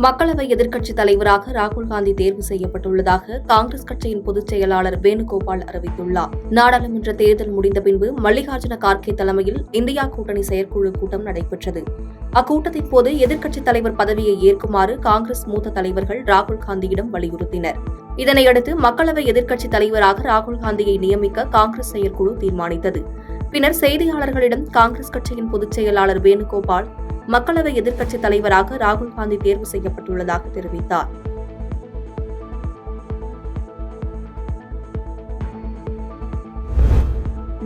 மக்களவை எதிர்க்கட்சித் தலைவராக ராகுல் காந்தி தேர்வு செய்யப்பட்டுள்ளதாக காங்கிரஸ் கட்சியின் பொதுச் செயலாளர் வேணுகோபால் அறிவித்துள்ளார். நாடாளுமன்ற தேர்தல் முடிந்த பின்பு மல்லிகார்ஜுன கார்கே தலைமையில் இந்தியா கூட்டணி செயற்குழு கூட்டம் நடைபெற்றது. அக்கூட்டத்தின் போது எதிர்க்கட்சித் தலைவர் பதவியை ஏற்குமாறு காங்கிரஸ் மூத்த தலைவர்கள் ராகுல் காந்தியிடம் வலியுறுத்தினர். இதனையடுத்து மக்களவை எதிர்க்கட்சித் தலைவராக ராகுல் காந்தியை நியமிக்க காங்கிரஸ் செயற்குழு தீர்மானித்தது. பின்னர் செய்தியாளர்களிடம் காங்கிரஸ் கட்சியின் பொதுச் செயலாளர் வேணுகோபால் மக்களவை எதிர்க்கட்சித் தலைவராக ராகுல் காந்தி தேர்வு செய்யப்பட்டுள்ளதாக தெரிவித்தார்.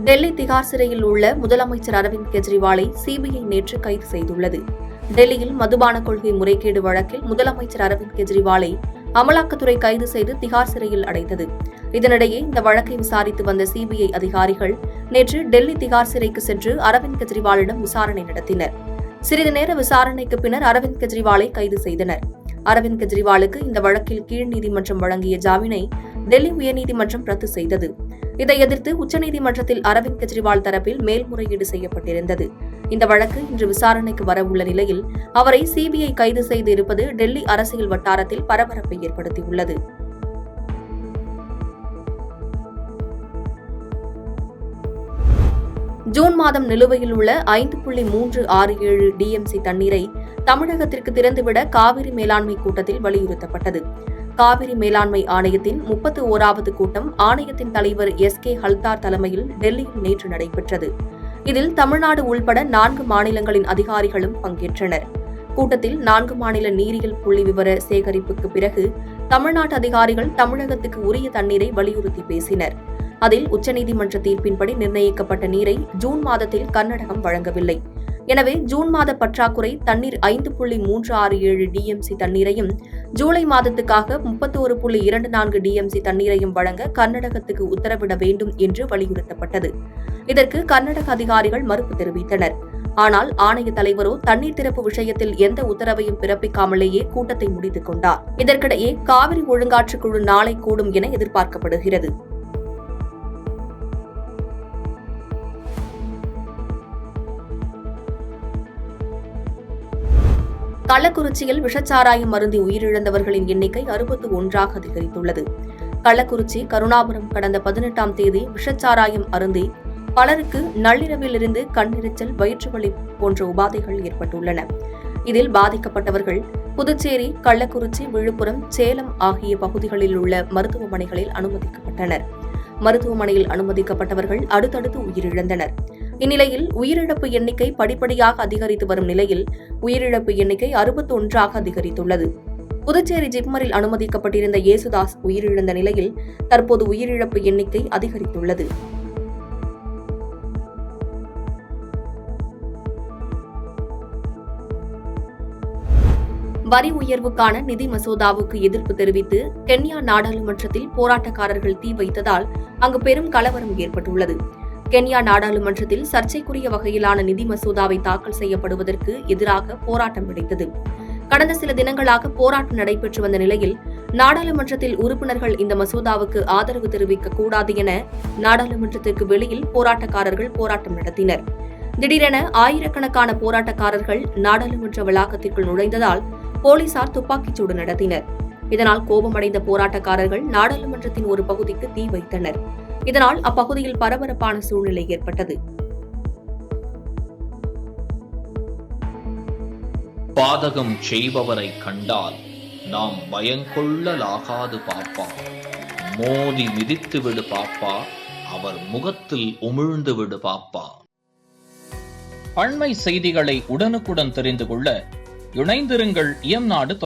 டெல்லி திகார் சிறையில் உள்ள முதலமைச்சர் அரவிந்த் கெஜ்ரிவாலை சிபிஐ நேற்று கைது செய்துள்ளது. டெல்லியில் மதுபான கொள்கை முறைகேடு வழக்கில் முதலமைச்சர் அரவிந்த் கெஜ்ரிவாலை அமலாக்கத்துறை கைது செய்து திகார் சிறையில் அடைத்தது. இதனிடையே இந்த வழக்கை விசாரித்து வந்த சிபிஐ அதிகாரிகள் நேற்று டெல்லி திகார் சிறைக்கு சென்று அரவிந்த் கெஜ்ரிவாலிடம் விசாரணை நடத்தினர். சிறிது நேர விசாரணைக்கு பின்னர் அரவிந்த் கெஜ்ரிவாலை கைது செய்தனர். அரவிந்த் கெஜ்ரிவாலுக்கு இந்த வழக்கில் கீழ் நீதிமன்றம் வழங்கிய ஜாமீனை டெல்லி உயர்நீதிமன்றம் ரத்து செய்தது. இதை எதிர்த்து உச்சநீதிமன்றத்தில் அரவிந்த் கெஜ்ரிவால் தரப்பில் மேல்முறையீடு செய்யப்பட்டிருந்தது. இந்த வழக்கு இன்று விசாரணைக்கு வரவுள்ள நிலையில் அவரை சிபிஐ கைது செய்து இருப்பது டெல்லி அரசியல் வட்டாரத்தில் பரபரப்பை ஏற்படுத்தியுள்ளது. ஜூன் மாதம் நிலுவையில் உள்ள 5.367 டிஎம்சி தண்ணீரை தமிழகத்திற்கு திறந்துவிட காவிரி மேலாண்மை கூட்டத்தில் வலியுறுத்தப்பட்டது. காவிரி மேலாண்மை ஆணையத்தின் 31வது கூட்டம் ஆணையத்தின் தலைவர் கே ஹல்தார் தலைமையில் டெல்லியில் நேற்று நடைபெற்றது. இதில் தமிழ்நாடு உள்பட 4 மாநிலங்களின் அதிகாரிகளும் பங்கேற்றனர். கூட்டத்தில் 4 மாநில நீரியல் புள்ளி விவர சேகரிப்புக்கு பிறகு தமிழ்நாட்டு அதிகாரிகள் தமிழகத்துக்கு உரிய தண்ணீரை வலியுறுத்தி பேசினர். அதில் உச்சநீதிமன்ற தீர்ப்பின்படி நிர்ணயிக்கப்பட்ட நீரை ஜூன் மாதத்தில் கர்நாடகம் வழங்கவில்லை. எனவே ஜூன் மாத பற்றாக்குறை தண்ணீர் 5.367 டிஎம்சி தண்ணீரையும் ஜூலை மாதத்துக்காக 31.24 டிஎம்சி தண்ணீரையும் வழங்க கர்நாடகத்துக்கு உத்தரவிட வேண்டும் என்று வலியுறுத்தப்பட்டது. இதற்கு கர்நாடக அதிகாரிகள் மறுப்பு தெரிவித்தனர். ஆனால் ஆணைய தலைவரோ தண்ணீர் திறப்பு விஷயத்தில் எந்த உத்தரவையும் பிறப்பிக்காமலேயே கூட்டத்தை முடித்துக் கொண்டார். இதற்கிடையே காவிரி ஒழுங்காற்றுக்குழு நாளை கூடும் என எதிர்பார்க்கப்படுகிறது. கள்ளக்குறிச்சியில் விஷச்சாராயம் அருந்தி உயிரிழந்தவர்களின் எண்ணிக்கை 61ஆக அதிகரித்துள்ளது. கள்ளக்குறிச்சி கருணாபுரம் கடந்த 18ஆம் தேதி விஷச்சாராயம் அருந்தி பலருக்கு நள்ளிரவிலிருந்து கண்ணெரிச்சல், வயிற்றுவலி போன்ற உபாதைகள் ஏற்பட்டுள்ளன. இதில் பாதிக்கப்பட்டவர்கள் புதுச்சேரி, கள்ளக்குறிச்சி, விழுப்புரம், சேலம் ஆகிய பகுதிகளில் உள்ள மருத்துவமனைகளில் அனுமதிக்கப்பட்டனர். மருத்துவமனையில் அனுமதிக்கப்பட்டவர்கள் அடுத்தடுத்து உயிரிழந்தனர். இந்நிலையில் உயிரிழப்பு எண்ணிக்கை படிப்படியாக அதிகரித்து வரும் நிலையில் உயிரிழப்பு எண்ணிக்கை 61ஆக அதிகரித்துள்ளது. புதுச்சேரி ஜிப்மரில் அனுமதிக்கப்பட்டிருந்த ஏசுதாஸ் உயிரிழந்த நிலையில் தற்போது உயிரிழப்பு எண்ணிக்கை அதிகரித்துள்ளது. வரி உயர்வுக்கான நிதி மசோதாவுக்கு எதிர்ப்பு தெரிவித்து கென்யா நாடாளுமன்றத்தில் போராட்டக்காரர்கள் தீ வைத்ததால் அங்கு பெரும் கலவரம் ஏற்பட்டுள்ளது. கென்யா நாடாளுமன்றத்தில் சர்ச்சைக்குரிய வகையிலான நிதி மசோதாவை தாக்கல் செய்யப்படுவதற்கு எதிராக போராட்டம் வெடித்தது. கடந்த சில தினங்களாக போராட்டம் நடைபெற்று வந்த நிலையில் நாடாளுமன்றத்தில் உறுப்பினர்கள் இந்த மசோதாவுக்கு ஆதரவு தெரிவிக்கக் கூடாது என நாடாளுமன்றத்திற்கு வெளியில் போராட்டக்காரர்கள் போராட்டம் நடத்தினர். திடீரென ஆயிரக்கணக்கான போராட்டக்காரர்கள் நாடாளுமன்ற வளாகத்திற்குள் நுழைந்ததால் போலீசார் துப்பாக்கிச்சூடு நடத்தினர். இதனால் கோபமடைந்த போராட்டக்காரர்கள் நாடாளுமன்றத்தின் ஒரு பகுதிக்கு தீ வைத்தனர். இதனால் அப்பகுதியில் பரபரப்பான சூழ்நிலை ஏற்பட்டது. பாதகம் செய்பவரை கண்டால் நாம் பயங்கொள்ளலாகாது பாப்பா, மோதி மிதித்து விடு பாப்பா, அவர் முகத்தில் உமிழ்ந்து விடு பாப்பா. அண்மை செய்திகளை உடனுக்குடன் தெரிந்து கொள்ள இணைந்திருங்கள் இயம்நாடு.